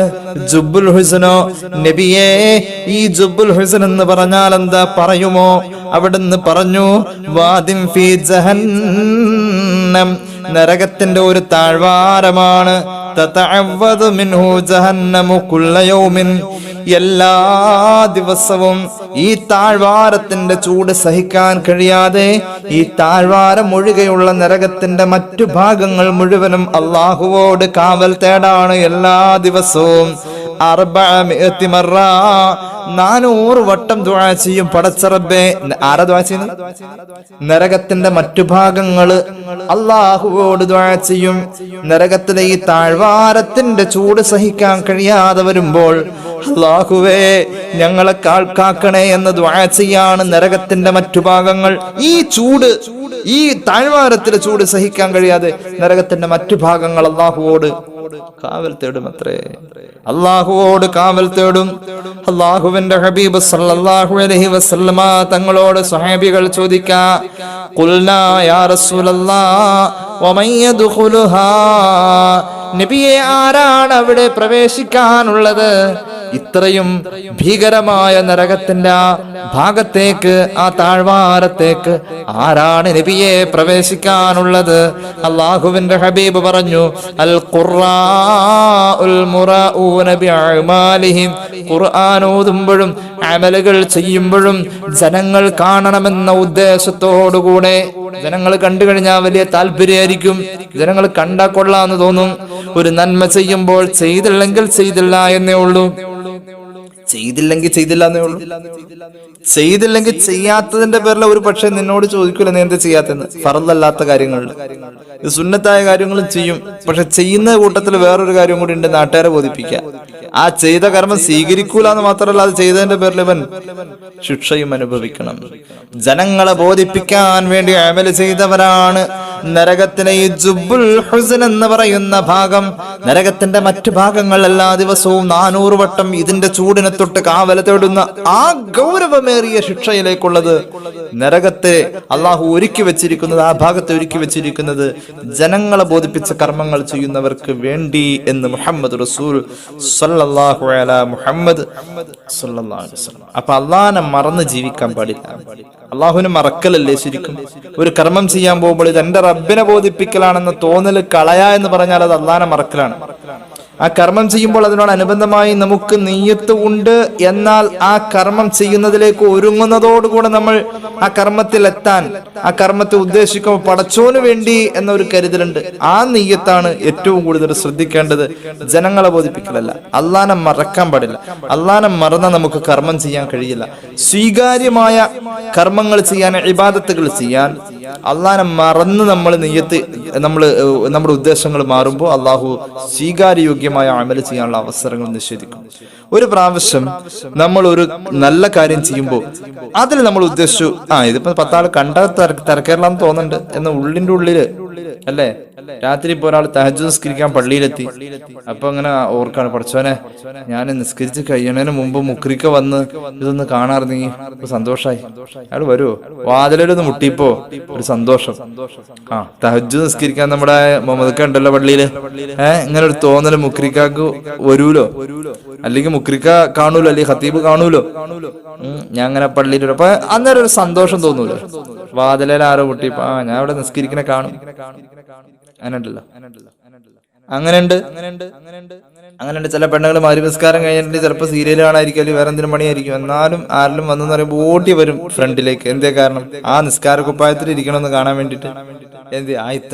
ജുബ്ബുൽ ഹുസനോ? നബിയേ, ഈ ജുബ്ബുൽ ഹുസൻ എന്ന് പറഞ്ഞാൽ എന്താ, പറയുമോ? അവിടുന്ന് പറഞ്ഞു, വാദിൻ ഫീ ജഹന്നം, നരകത്തിന്റെ ഒരു താഴ്വാരമാണ്. തതഅവ്വദു മിൻഹു ജഹന്നമു കുല്ല യൗമിൻ, എല്ലാ ദിവസവും ഈ താഴ്വാരത്തിന്റെ ചൂട് സഹിക്കാൻ കഴിയാതെ ഈ താഴ്വാരം ഒഴികെയുള്ള നരകത്തിന്റെ മറ്റു ഭാഗങ്ങൾ മുഴുവനും അല്ലാഹുവോട് കാവൽ തേടാണ് എല്ലാ ദിവസവും. 400 മറ, 400 വട്ടം ദുആ ചെയ്യും. പടച്ച റബ്ബേ, ആരാ ദുആ ചെയ്യുന്നത്? നരകത്തിന്റെ മറ്റു ഭാഗങ്ങള് അല്ലാഹുവോട് ദുആ ചെയ്യും. നരകത്തിലെ ഈ താഴ്വാരത്തിന്റെ ചൂട് സഹിക്കാൻ കഴിയാതെ വരുമ്പോൾ അല്ലാഹുവേ ഞങ്ങളെ കാക്കണേ എന്ന് ദുആ ചെയ്യാണ് നരകത്തിന്റെ മറ്റു ഭാഗങ്ങൾ. ഈ ചൂട്, ഈ താഴ്വാരത്തിലെ ചൂട് സഹിക്കാൻ കഴിയാതെ നരകത്തിന്റെ മറ്റു ഭാഗങ്ങൾ അല്ലാഹുവോട് കാവൽ തേടും അത്രേ. അല്ലാഹുവോട് കാവൽ തേടും. അല്ലാഹുവിന്റെ ഹബീബ് സല്ലല്ലാഹു അലൈഹി വസല്ലമ തങ്ങളോട് സ്വഹാബികൾ ചോദിക്കാ, ഖുൽനാ യാ റസൂലല്ലാഹ് വമൻ യദ്ഖുലുഹാ, നബിയെ ആരാണ് അവിടെ പ്രവേശിക്കാനുള്ളത്? ഇത്രയും ഭീകരമായ നരകത്തിന്റെ ആ ഭാഗത്തേക്ക്, ആ താഴ്വാരത്തേക്ക് ആരാണ് നബിയെ പ്രവേശിക്കാനുള്ളത്? അല്ലാഹുവിന്റെ ഹബീബ് പറഞ്ഞു, അൽ ഖുർആഉൽ മുറാഊന ബിഅമാലിഹിം, ഖുർആൻ ഓതുമ്പോഴും അമലുകൾ ചെയ്യുമ്പോഴും ജനങ്ങൾ കാണണമെന്ന ഉദ്ദേശത്തോടുകൂടെ. ജനങ്ങൾ കണ്ടു കഴിഞ്ഞാൽ വലിയ താല്പര്യമായിരിക്കും, ജനങ്ങൾ കണ്ടാ കൊള്ളാന്ന് തോന്നും. ഒരു നന്മ ചെയ്യുമ്പോൾ ചെയ്തില്ലെങ്കിൽ ചെയ്തില്ല എന്നേ ഉള്ളൂ, ചെയ്തില്ലെങ്കിൽ ചെയ്തില്ല എന്നേ ഉള്ളൂ. ചെയ്തില്ലെങ്കിൽ ചെയ്യാത്തതിന്റെ പേരിൽ ഒരു പക്ഷെ നിന്നോട് ചോദിക്കൂല നീ എന്താ ചെയ്യാത്തെന്ന്. ഫർളല്ലാത്ത കാര്യങ്ങളിൽ, സുന്നത്തായ കാര്യങ്ങളും ചെയ്യും, പക്ഷെ ചെയ്യുന്ന കൂട്ടത്തിൽ വേറൊരു കാര്യം കൂടി ഉണ്ട്, നാട്ടുകാരെ ബോധിപ്പിക്കുക. ആ ചെയ്ത കർമ്മം സ്വീകരിക്കൂല എന്ന് മാത്രമല്ല, അത് ചെയ്തതിന്റെ പേരിൽ ഇവൻ ശിക്ഷയും അനുഭവിക്കണം. ജനങ്ങളെ ബോധിപ്പിക്കാൻ വേണ്ടി അമല് ചെയ്തവരാണ് നരകത്തിലെ ഈ ജുബ്ബുൽ ഹുസൻ എന്ന് പറയുന്ന ഭാഗം. നരകത്തിന്റെ മറ്റു ഭാഗങ്ങൾ എല്ലാ ദിവസവും 400 വട്ടം ഇതിന്റെ ചൂടിനെ തൊട്ട് കാവൽ തേടുന്ന ആ ഗൗരവമേറിയ ശിക്ഷയിലേക്കുള്ളത് നരകത്തെ അള്ളാഹു ഒരുക്കി വെച്ചിരിക്കുന്നത്, ആ ഭാഗത്തെ ഒരുക്കി വെച്ചിരിക്കുന്നത് ജനങ്ങളെ ബോധിപ്പിച്ച കർമ്മങ്ങൾ ചെയ്യുന്നവർക്ക് വേണ്ടി എന്ന് മുഹമ്മദ് റസൂൽ സല്ലല്ലാഹു അലൈഹി മുഹമ്മദ് സല്ലല്ലാഹു അലൈഹി വസല്ലം. അപ്പൊ അള്ളാഹനെ മറന്ന് ജീവിക്കാൻ പാടില്ല. അള്ളാഹുവിനെ മറക്കലല്ലേ ശരിക്കും? ഒരു കർമ്മം ചെയ്യാൻ പോകുമ്പോൾ ഇത് എന്റെ റബ്ബിനെ ബോധിപ്പിക്കലാണെന്ന് തോന്നല് കളയാ എന്ന് പറഞ്ഞാൽ അത് അള്ളാഹനെ മറക്കലാണ്. ആ കർമ്മം ചെയ്യുമ്പോൾ അതിനോടനുബന്ധമായി നമുക്ക് നിയ്യത്ത് ഉണ്ട്, എന്നാൽ ആ കർമ്മം ചെയ്യുന്നതിലേക്ക് ഒരുങ്ങുന്നതോടുകൂടെ നമ്മൾ ആ കർമ്മത്തിൽ എത്താൻ, ആ കർമ്മത്തെ ഉദ്ദേശിക്കുമ്പോൾ പടച്ചോന് വേണ്ടി എന്നൊരു കരുതലുണ്ട്. ആ നിയ്യത്താണ് ഏറ്റവും കൂടുതൽ ശ്രദ്ധിക്കേണ്ടത്, ജനങ്ങളെ ബോധിപ്പിക്കലല്ല. അള്ളാഹനെ മറക്കാൻ പാടില്ല. അള്ളാഹനെ മറന്നാൽ നമുക്ക് കർമ്മം ചെയ്യാൻ കഴിയില്ല. സ്വീകാര്യമായ കർമ്മങ്ങൾ ചെയ്യാൻ, ഇബാദത്തുകൾ ചെയ്യാൻ അള്ളാഹനെ മറന്ന് നമ്മൾ നിയ്യത്ത്, നമ്മുടെ ഉദ്ദേശങ്ങൾ മാറുമ്പോൾ അള്ളാഹു സ്വീകാര്യയോഗ്യമായ അമല് ചെയ്യാനുള്ള അവസരങ്ങൾ നിഷേധിക്കും. ഒരു പ്രാവശ്യം നമ്മൾ ഒരു നല്ല കാര്യം ചെയ്യുമ്പോൾ അതിൽ നമ്മൾ ഉദ്ദേശിച്ചു, ഇതിപ്പോ 10 ആൾ കണ്ട തിരക്കേറലാന്ന് തോന്നുന്നുണ്ട് എന്ന് ഉള്ളിന്റെ ഉള്ളില് അല്ലേ. രാത്രി ഇപ്പൊ ഒരാൾ തഹജ്ജുദ് നിസ്കരിക്കാൻ പള്ളിയിലെത്തി. അപ്പൊ അങ്ങനെ ഓർക്കാണ്, പഠിച്ചോനെ ഞാൻ നിസ്കരിച്ച് കഴിയണതിന് മുമ്പ് മുക്രിക്ക വന്ന് ഇതൊന്ന് കാണാറുണ്ടെങ്കിൽ സന്തോഷായി. അയാൾ വരുമോ? വാതിലൊന്ന് മുട്ടിപ്പോ ഒരു സന്തോഷം. തഹജ്ജുദ് നിസ്കരിക്കാൻ നമ്മുടെ മുഹമ്മദ് ഉണ്ടല്ലോ പള്ളിയില്, ഇങ്ങനെ ഒരു തോന്നല് മുക്രിക്കാക്ക് വരൂലോ? അല്ലെങ്കിൽ മുക്രിക്ക കാണൂലോ, അല്ലെങ്കിൽ ഖത്തീബ് കാണൂലോ. ഞാൻ അങ്ങനെ പള്ളിയിൽ അപ്പൊ അന്നേരം ഒരു സന്തോഷം തോന്നൂലോ. വാതിലേൽ ആരോ പൊട്ടി ഞാൻ ഇവിടെ നിസ്കരിക്കണ കാണും. അങ്ങനെയുണ്ട്. ചില പെണ്ണുകൾ മഗ്‌രിബ് നിസ്കാരം കഴിഞ്ഞിട്ട് ചിലപ്പോൾ സീരിയൽ കാണാതിരിക്കും, അല്ലെങ്കിൽ വേറെ എന്തെങ്കിലും പണിയായിരിക്കും. എന്നാലും ആരിലും വന്നെന്ന് പറയുമ്പോൾ ഓടി വരും ഫ്രണ്ടിലേക്ക്. എന്തേ കാരണം? ആ നിസ്കാര കുപ്പായത്തിൽ ഇരിക്കണമെന്ന് കാണാൻ വേണ്ടിട്ട്.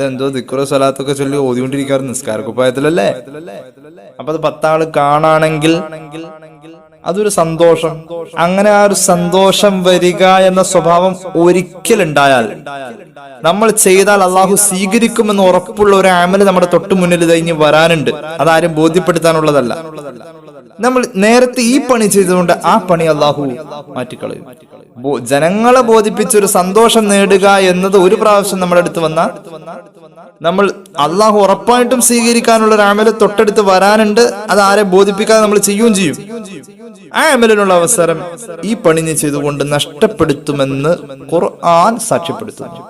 എന്തോ ദിക്റോ സ്വലാത്തൊക്കെ ചൊല്ലി ഓതിക്കൊണ്ടിരിക്കാറ് നിസ്കാര കുപ്പായത്തിലല്ലേ. അപ്പൊ അത് 10 ആള് കാണാണെങ്കിൽ അതൊരു സന്തോഷം. അങ്ങനെ ആ ഒരു സന്തോഷം വരിക എന്ന സ്വഭാവം ഒരിക്കലുണ്ടായാൽ, നമ്മൾ ചെയ്താൽ അള്ളാഹു സ്വീകരിക്കുമെന്ന് ഉറപ്പുള്ള ഒരു അമല് നമ്മുടെ തൊട്ട് മുന്നിൽ കഴിഞ്ഞ് വരാനുണ്ട്. അതാരും ബോധ്യപ്പെടുത്താനുള്ളതല്ല. നമ്മൾ നേരത്തെ ഈ പണി ചെയ്തുകൊണ്ട് ആ പണി അള്ളാഹു മാറ്റിക്കളയും. ജനങ്ങളെ ബോധിപ്പിച്ചൊരു സന്തോഷം നേടുക എന്നത് ഒരു പ്രാവശ്യം നമ്മുടെ അടുത്ത് വന്നാൽ, നമ്മൾ അള്ളാഹു ഉറപ്പായിട്ടും സ്വീകരിക്കാനുള്ള ഒരു അമല് തൊട്ടടുത്ത് വരാനുണ്ട്. അത് ആരെ ബോധിപ്പിക്കാതെ നമ്മൾ ചെയ്യുകയും ചെയ്യും. ആ അമലിനുള്ള അവസരം ഈ പണി നീ ചെയ്തുകൊണ്ട് നഷ്ടപ്പെടുത്തുമെന്ന് ഖുർആൻ സാക്ഷ്യപ്പെടുത്തുന്നു.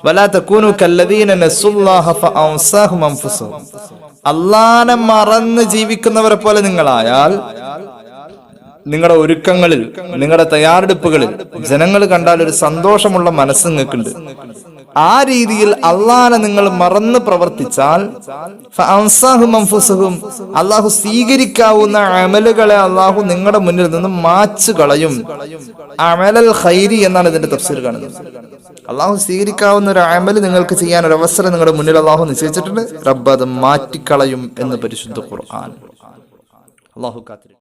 വലാ തകൂനു കല്ലദീന നസുല്ലാഹ ഫഅൻസാഹും അൻഫുസഹും. അല്ലാഹനെ മറന്ന് ജീവിക്കുന്നവരെ പോലെ നിങ്ങളായാൽ, നിങ്ങളുടെ ഒരുക്കങ്ങളിൽ, നിങ്ങളുടെ തയ്യാറെടുപ്പുകളിൽ ജനങ്ങൾ കണ്ടാൽ ഒരു സന്തോഷമുള്ള മനസ്സ് നിങ്ങൾക്കുണ്ട്. ആ രീതിയിൽ അള്ളാഹനെ നിങ്ങൾ മറന്ന് പ്രവർത്തിച്ചാൽ അള്ളാഹു സ്വീകരിക്കാവുന്ന അമലുകളെ അള്ളാഹു നിങ്ങളുടെ മുന്നിൽ നിന്ന് മാച്ചു കളയും. അമലൽ ഖൈരി എന്നാണ് ഇതിന്റെ തഫ്സീർ കാണുന്നത്. അള്ളാഹു സ്വീകരിക്കാവുന്ന ഒരു അമല് നിങ്ങൾക്ക് ചെയ്യാൻ ഒരു അവസരം നിങ്ങളുടെ മുന്നിൽ അള്ളാഹു നിശ്ചയിച്ചിട്ടുണ്ട്. റബ്ബ് അത് മാറ്റിക്കളയും എന്ന് പരിശുദ്ധ ഖുർആൻ. അള്ളാഹു കാത്തിരി.